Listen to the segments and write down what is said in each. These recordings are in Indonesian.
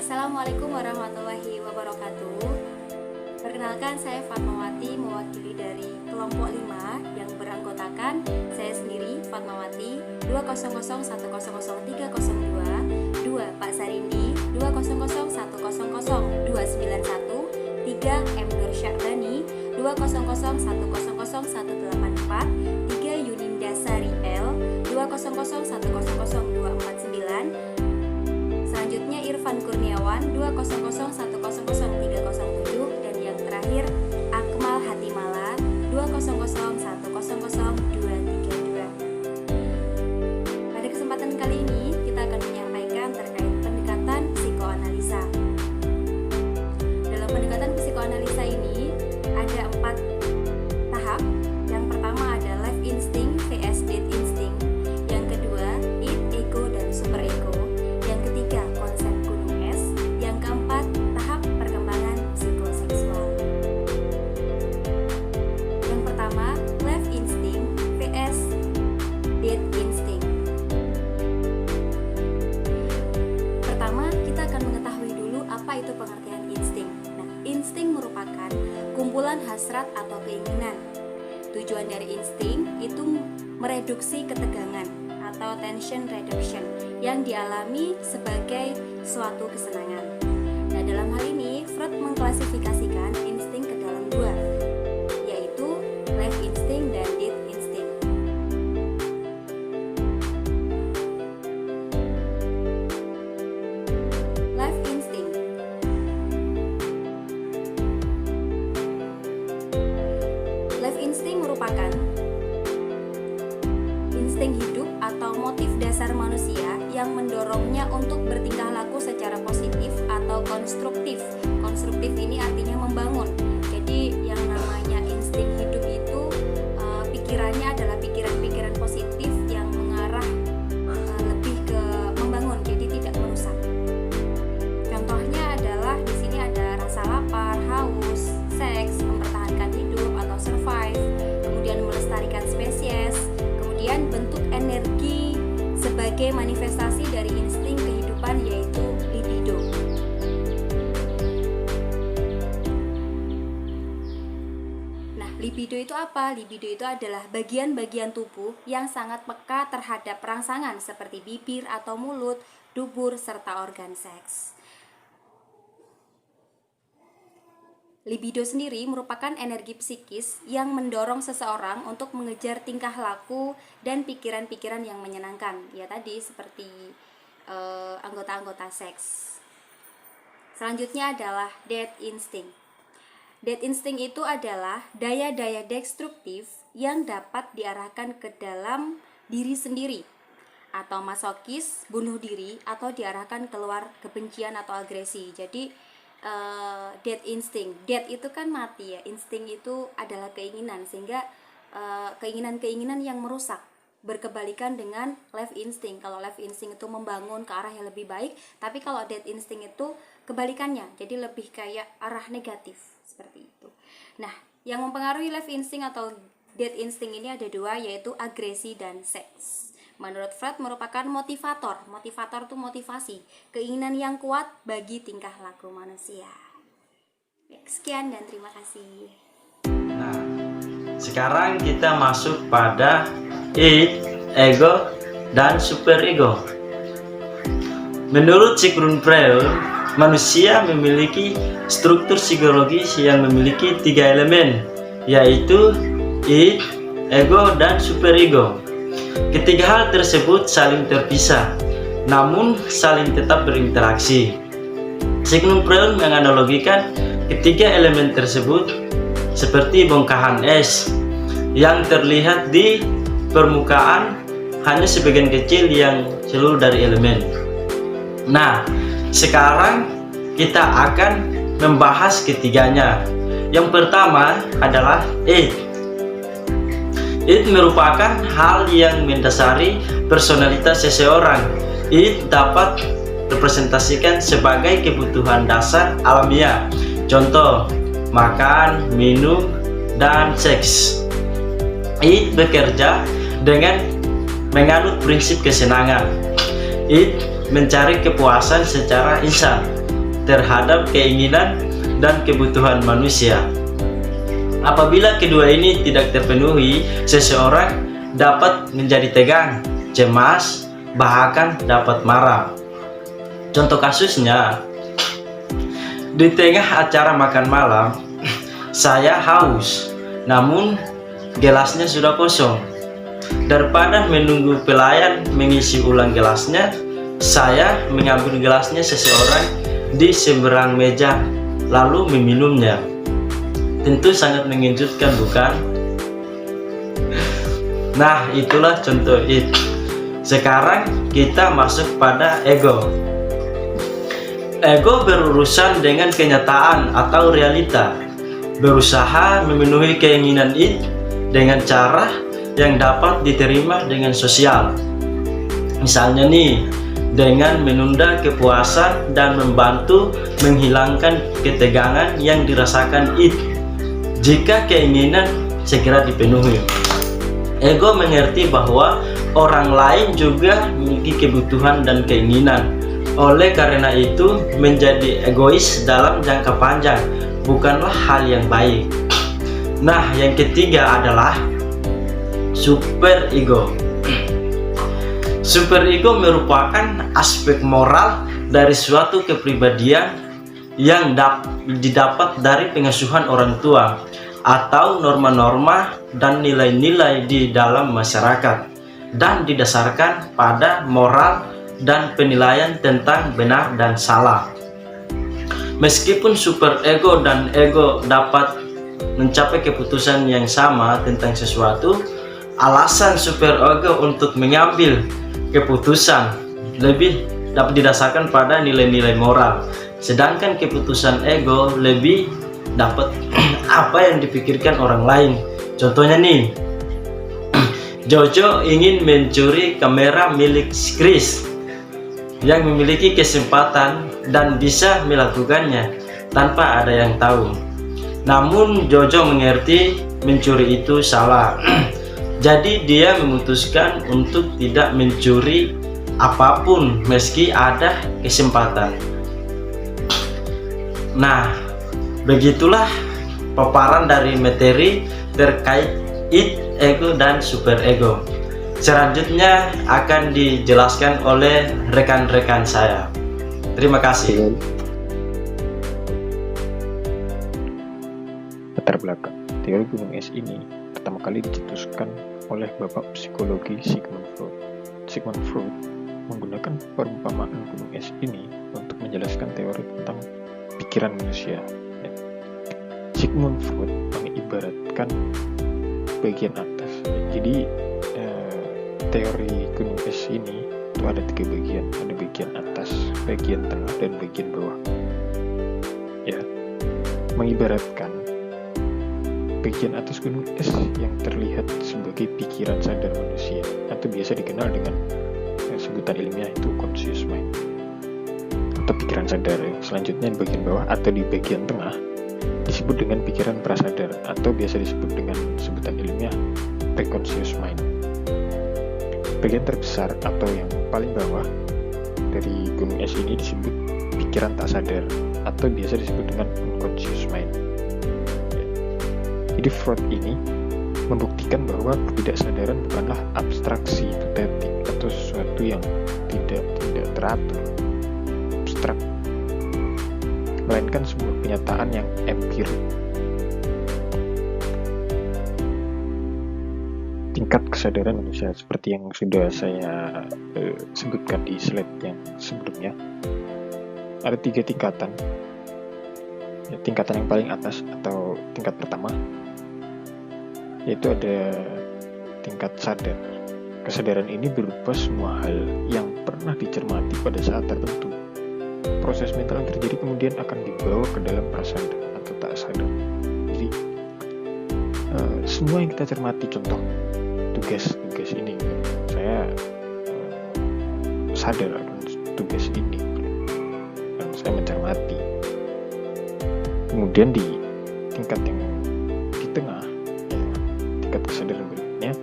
Assalamualaikum warahmatullahi wabarakatuh. Perkenalkan, saya Fatmawati, mewakili dari kelompok 5 yang beranggotakan saya sendiri, Fatmawati 200100302, 2 Pak Sarindi 200100291, 3 M Nur Syakbani 200100104, 3 Yuninda Sari L 200100249. Selanjutnya Irfan Kurniawan 200100307, dan yang terakhir Akmal Hatimala 200100232. Pada kesempatan kali ini kita akan menyampaikan terkait pendekatan psikoanalisa. Dalam pendekatan psikoanalisa ini ada 4 tahap. Yang pertama ada life instinct vs death instinct. Yang kedua id, ego, dan super ego. Yang ketiga konsep gunung es. Yang keempat tahap perkembangan psikoseksual. Yang pertama life instinct vs death instinct. Pertama kita akan mengetahui dulu apa itu pengertian insting. Nah, insting merupakan kumpulan hasrat atau keinginan. Tujuan dari insting itu mereduksi ketegangan atau tension reduction yang dialami sebagai suatu kesenangan. Nah, dalam hal ini Freud mengklasifikasikan insting ke dalam 2, yaitu life instinct dan death instinct. Life instinct. Life instinct merupakan insting hidup atau motif dasar manusia yang mendorongnya untuk bertingkah laku secara positif atau konstruktif. Konstruktif ini artinya membangun. Jadi yang namanya insting hidup itu pikirannya adalah pikiran-pikiran positif yang mengarah lebih ke membangun, jadi tidak merusak. Contohnya adalah di sini ada rasa lapar, haus, seks, mempertahankan hidup atau survive, kemudian melestarikan spesies, kemudian bentuk energi sebagai manifestasi dari insting kehidupan yaitu libido. Nah, libido itu apa? Libido itu adalah bagian-bagian tubuh yang sangat peka terhadap rangsangan seperti bibir atau mulut, dubur, serta organ seks. Libido sendiri merupakan energi psikis yang mendorong seseorang untuk mengejar tingkah laku dan pikiran-pikiran yang menyenangkan. Ya tadi seperti anggota-anggota seks. Selanjutnya adalah death instinct. Death instinct itu adalah daya-daya destruktif yang dapat diarahkan ke dalam diri sendiri, atau masokis, bunuh diri, atau diarahkan keluar kebencian atau agresi. Jadi death instinct, death itu kan mati ya, insting itu adalah keinginan, sehingga keinginan-keinginan yang merusak, berkebalikan dengan life instinct. Kalau life instinct itu membangun ke arah yang lebih baik, tapi kalau death instinct itu kebalikannya, jadi lebih kayak arah negatif, seperti itu. Nah, yang mempengaruhi life instinct atau death instinct ini ada 2, yaitu agresi dan seks. Menurut Freud merupakan motivator. Motivator itu motivasi, keinginan yang kuat bagi tingkah laku manusia. Sekian dan terima kasih. Nah, sekarang kita masuk pada id, ego, dan superego. Menurut Sigmund Freud, manusia memiliki struktur psikologis yang memiliki 3 elemen, yaitu id, ego, dan superego. Ketiga hal tersebut saling terpisah, namun saling tetap berinteraksi. Sigmund Freud menganalogikan ketiga elemen tersebut seperti bongkahan es yang terlihat di permukaan hanya sebagian kecil yang seluruh dari elemen. Nah, sekarang kita akan membahas ketiganya. Yang pertama adalah id. Id merupakan hal yang mendasari personalitas seseorang. Id dapat representasikan sebagai kebutuhan dasar alamiah. Contoh, makan, minum, dan seks. Id bekerja dengan menganut prinsip kesenangan. Id mencari kepuasan secara instan. terhadap keinginan dan kebutuhan manusia. Apabila kedua ini tidak terpenuhi, seseorang dapat menjadi tegang, cemas, bahkan dapat marah. Contoh kasusnya, di tengah acara makan malam, saya haus, namun gelasnya sudah kosong. Daripada menunggu pelayan mengisi ulang gelasnya, saya mengambil gelasnya seseorang di seberang meja, lalu meminumnya. Tentu sangat mengejutkan, bukan? Nah, itulah contoh it. Sekarang kita masuk pada ego. Ego berurusan dengan kenyataan atau realita, berusaha memenuhi keinginan it dengan cara yang dapat diterima dengan sosial. Misalnya nih, dengan menunda kepuasan dan membantu menghilangkan ketegangan yang dirasakan it jika keinginan segera dipenuhi. Ego mengerti bahwa orang lain juga memiliki kebutuhan dan keinginan. Oleh karena itu, menjadi egois dalam jangka panjang bukanlah hal yang baik. Nah, yang ketiga adalah superego. Superego merupakan aspek moral dari suatu kepribadian yang didapat dari pengasuhan orang tua atau norma-norma dan nilai-nilai di dalam masyarakat, dan didasarkan pada moral dan penilaian tentang benar dan salah. Meskipun superego dan ego dapat mencapai keputusan yang sama tentang sesuatu, alasan superego untuk mengambil keputusan lebih dapat didasarkan pada nilai-nilai moral, sedangkan keputusan ego lebih dapat apa yang dipikirkan orang lain. Contohnya nih, Jojo ingin mencuri kamera milik Chris yang memiliki kesempatan dan bisa melakukannya tanpa ada yang tahu. Namun Jojo mengerti mencuri itu salah. Jadi dia memutuskan untuk tidak mencuri apapun meski ada kesempatan. Nah, begitulah paparan dari materi terkait it, ego, dan superego. Selanjutnya akan dijelaskan oleh rekan-rekan saya. Terima kasih. Latar belakang teori gunung es ini pertama kali dicetuskan oleh Bapak Psikologi Sigmund Freud. Sigmund Freud menggunakan perumpamaan gunung es ini untuk menjelaskan teori tentang pikiran manusia. Sigmund Freud mengibaratkan bagian atas. Jadi teori gunung es ini itu ada 3 bagian, ada bagian atas, bagian tengah, dan bagian bawah. Ya, mengibaratkan bagian atas gunung es yang terlihat sebagai pikiran sadar manusia, atau biasa dikenal dengan sebutan ilmiah itu conscious mind atau pikiran sadar. Selanjutnya di bagian bawah atau di bagian tengah disebut dengan pikiran prasadar, atau biasa disebut dengan sebutan ilmiah preconscious mind. Bagian terbesar atau yang paling bawah dari gunung es ini disebut pikiran tak sadar, atau biasa disebut dengan unconscious mind. Jadi Freud ini membuktikan bahwa ketidaksadaran bukanlah abstraksi hipotetik atau sesuatu yang tidak teratur, abstrak, melainkan sebuah kenyataan yang empirik. Tingkat kesadaran manusia seperti yang sudah saya sebutkan di slide yang sebelumnya, ada 3 tingkatan. Tingkatan yang paling atas atau tingkat pertama, yaitu ada tingkat sadar. Kesadaran ini berupa semua hal yang pernah dicermati pada saat tertentu. Proses mental yang terjadi kemudian akan dibawa ke dalam prasadar atau tak sadar. Jadi semua yang kita cermati, contoh tugas ini, saya sadar akan tugas ini dan saya mencermati. Kemudian di tingkat yang di tengah, tingkat kesadaran berikutnya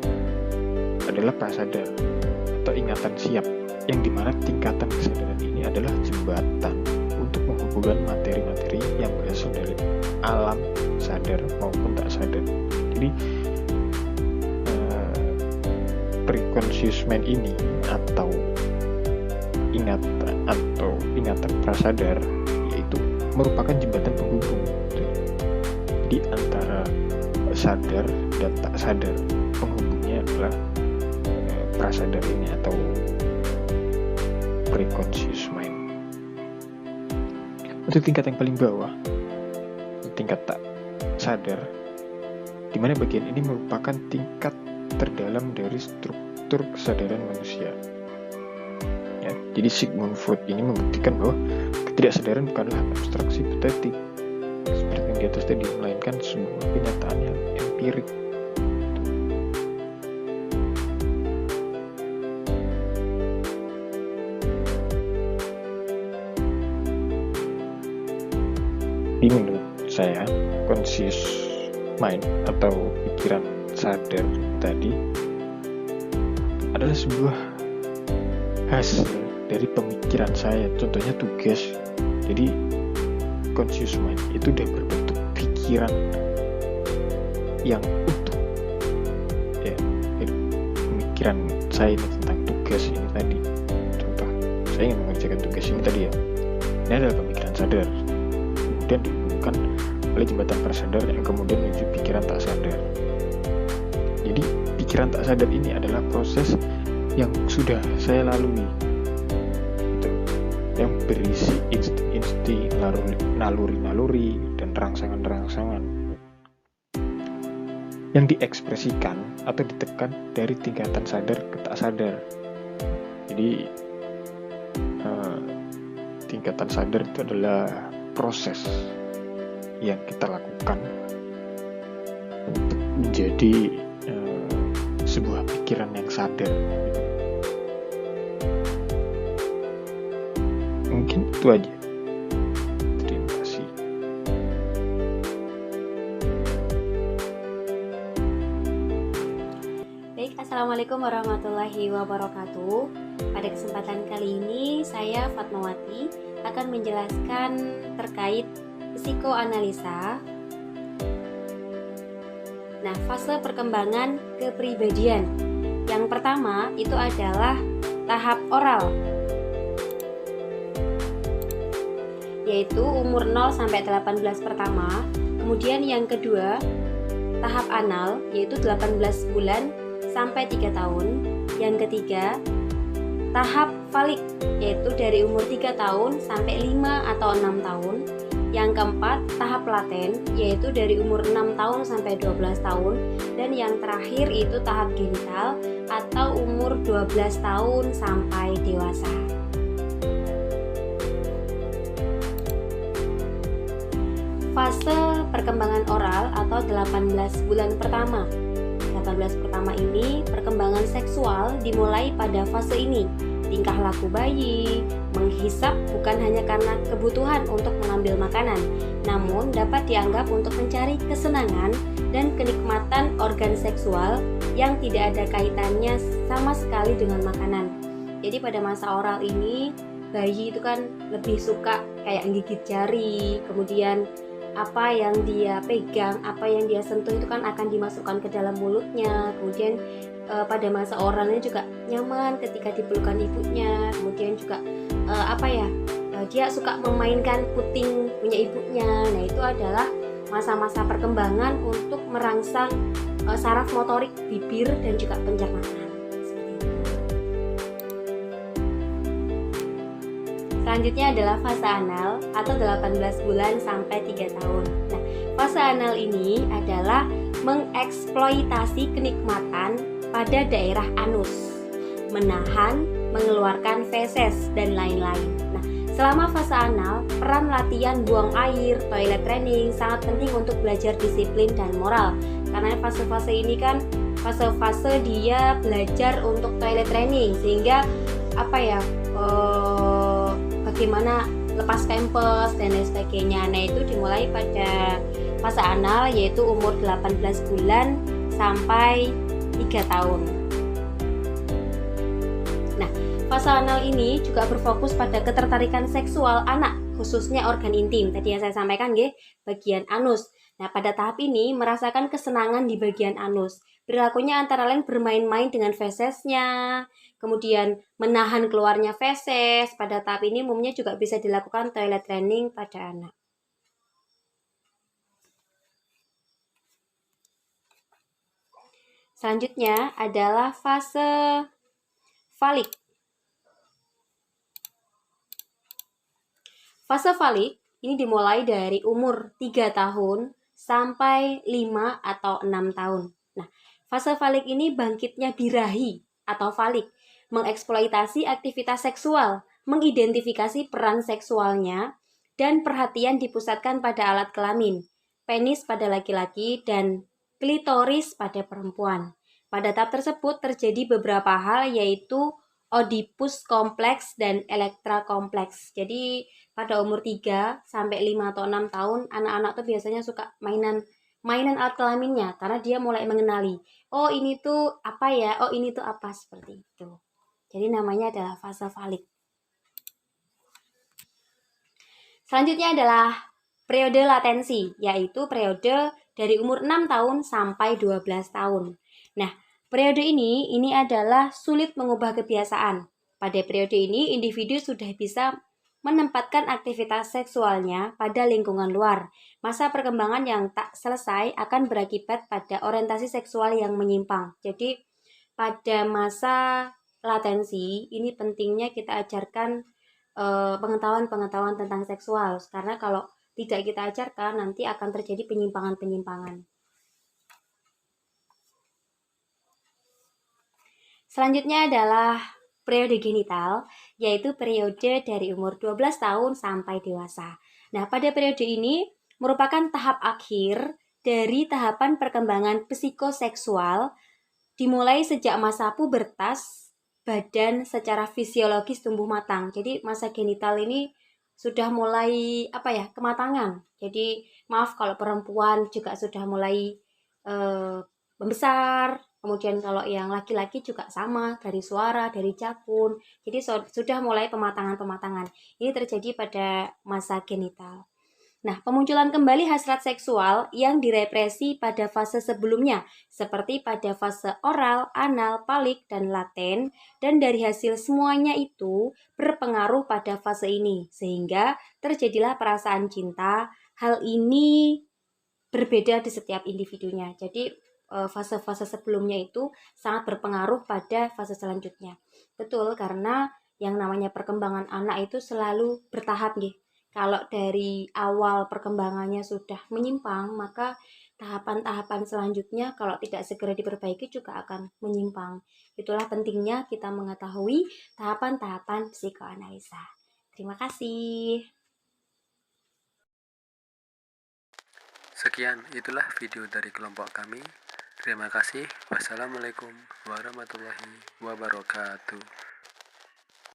adalah prasadar atau ingatan siap, yang dimana tingkatan kesadaran ini adalah jembatan untuk menghubungkan materi-materi yang berasal dari alam sadar maupun tak sadar. Jadi preconscious mind ini atau ingatan prasadar yaitu merupakan jembatan penghubung di antara sadar dan tak sadar. Penghubungnya adalah prasadar ini atau preconscious mind. Untuk tingkat yang paling bawah, tingkat tak sadar, di mana bagian ini merupakan tingkat terdalam dari struktur kesadaran manusia. Ya, jadi Sigmund Freud ini membuktikan bahwa ketidaksadaran bukanlah abstraksi hipotetik seperti yang di atas tadi, melainkan sebuah kenyataan yang empirik. Ini menurut saya conscious mind atau pikiran sadar tadi adalah sebuah hasil dari pemikiran saya, contohnya tugas. Jadi conscious mind itu udah berbentuk pikiran yang utuh ya, pemikiran saya ini tentang tugas ini tadi. Contoh, saya ingin mengerjakan tugas ini tadi ya, ini adalah pemikiran sadar, kemudian dihubungkan oleh jembatan prasadar yang kemudian menuju pikiran tak sadar. Jadi pikiran tak sadar ini adalah proses yang sudah saya lalui, gitu, yang berisi insting-insting, naluri-naluri, dan rangsangan-rangsangan yang diekspresikan atau ditekan dari tingkatan sadar ke tak sadar. Jadi tingkatan sadar itu adalah proses yang kita lakukan untuk menjadi sebuah pikiran yang sadar. Mungkin itu aja. Terima kasih. Baik, Assalamualaikum warahmatullahi wabarakatuh. Pada kesempatan kali ini saya Fatmawati akan menjelaskan terkait psikoanalisa. Nah, fase perkembangan kepribadian. Yang pertama itu adalah tahap oral, yaitu umur 0 sampai 18 pertama. Kemudian yang kedua, tahap anal, yaitu 18 bulan sampai 3 tahun. Yang ketiga, tahap falik, yaitu dari umur 3 tahun sampai 5 atau 6 tahun. Yang keempat, tahap laten, yaitu dari umur 6 tahun sampai 12 tahun. Dan yang terakhir itu tahap genital atau umur 12 tahun sampai dewasa. Fase perkembangan oral atau 18 bulan pertama. 18 pertama ini perkembangan seksual dimulai pada fase ini. Tingkah laku bayi, menghisap bukan hanya karena kebutuhan untuk mengambil makanan, namun dapat dianggap untuk mencari kesenangan dan kenikmatan organ seksual yang tidak ada kaitannya sama sekali dengan makanan. Jadi pada masa oral ini, bayi itu kan lebih suka kayak gigit jari, kemudian apa yang dia pegang, apa yang dia sentuh itu kan akan dimasukkan ke dalam mulutnya. Kemudian pada masa oralnya juga nyaman ketika dipelukan ibunya. Kemudian juga dia suka memainkan puting punya ibunya. Nah, itu adalah masa-masa perkembangan untuk merangsang saraf motorik bibir dan juga pencernaan. Selanjutnya adalah fase anal atau 18 bulan sampai 3 tahun. Nah, fase anal ini adalah mengeksploitasi kenikmatan pada daerah anus, menahan, mengeluarkan feses, dan lain-lain. Nah, selama fase anal, peran latihan buang air, toilet training sangat penting untuk belajar disiplin dan moral. Karena fase-fase ini kan fase-fase dia belajar untuk toilet training, sehingga bagaimana lepas pampers dan lain sebagainya. Nah, itu dimulai pada fase anal, yaitu umur 18 bulan sampai 3 tahun. Nah, Fase anal ini juga berfokus pada ketertarikan seksual anak, khususnya organ intim. Tadi yang saya sampaikan, bagian anus. Nah, pada tahap ini merasakan kesenangan di bagian anus. Perilakunya antara lain bermain-main dengan fesesnya, kemudian menahan keluarnya feses. Pada tahap ini umumnya juga bisa dilakukan toilet training pada anak. Selanjutnya adalah fase falik. Fase falik ini dimulai dari umur 3 tahun sampai 5 atau 6 tahun. Nah, fase falik ini bangkitnya birahi atau falik, mengeksploitasi aktivitas seksual, mengidentifikasi peran seksualnya, dan perhatian dipusatkan pada alat kelamin, penis pada laki-laki, dan klitoris pada perempuan. Pada tahap tersebut terjadi beberapa hal, yaitu Oedipus kompleks dan Elektra kompleks. Jadi pada umur 3 sampai 5 atau 6 tahun anak-anak tuh biasanya suka mainan alat kelaminnya karena dia mulai mengenali, oh ini tuh apa ya, oh ini tuh apa, seperti itu. Jadi namanya adalah fase falik. Selanjutnya adalah periode latensi, yaitu periode dari umur 6 tahun sampai 12 tahun. Nah, periode ini adalah sulit mengubah kebiasaan. Pada periode ini, individu sudah bisa menempatkan aktivitas seksualnya pada lingkungan luar. Masa perkembangan yang tak selesai akan berakibat pada orientasi seksual yang menyimpang. Jadi, pada masa latensi, ini pentingnya kita ajarkan pengetahuan-pengetahuan tentang seksual. Karena kalau tidak kita ajarkan, nanti akan terjadi penyimpangan-penyimpangan. Selanjutnya adalah periode genital, yaitu periode dari umur 12 tahun sampai dewasa. Nah, pada periode ini merupakan tahap akhir dari tahapan perkembangan psikoseksual, dimulai sejak masa pubertas, badan secara fisiologis tumbuh matang. Jadi masa genital ini sudah mulai kematangan. Jadi maaf kalau perempuan juga sudah mulai membesar. Kemudian kalau yang laki-laki juga sama, dari suara, dari jakun. Jadi sudah mulai pematangan-pematangan. Ini terjadi pada masa genital. Nah, pemunculan kembali hasrat seksual yang direpresi pada fase sebelumnya, seperti pada fase oral, anal, falik, dan laten, dan dari hasil semuanya itu berpengaruh pada fase ini, sehingga terjadilah perasaan cinta. Hal ini berbeda di setiap individunya. Jadi, fase-fase sebelumnya itu sangat berpengaruh pada fase selanjutnya. Betul, karena yang namanya perkembangan anak itu selalu bertahap, nih. Kalau dari awal perkembangannya sudah menyimpang, maka tahapan-tahapan selanjutnya kalau tidak segera diperbaiki juga akan menyimpang. Itulah pentingnya kita mengetahui tahapan-tahapan psikoanalisa. Terima kasih. Sekian, itulah video dari kelompok kami. Terima kasih. Wassalamualaikum warahmatullahi wabarakatuh.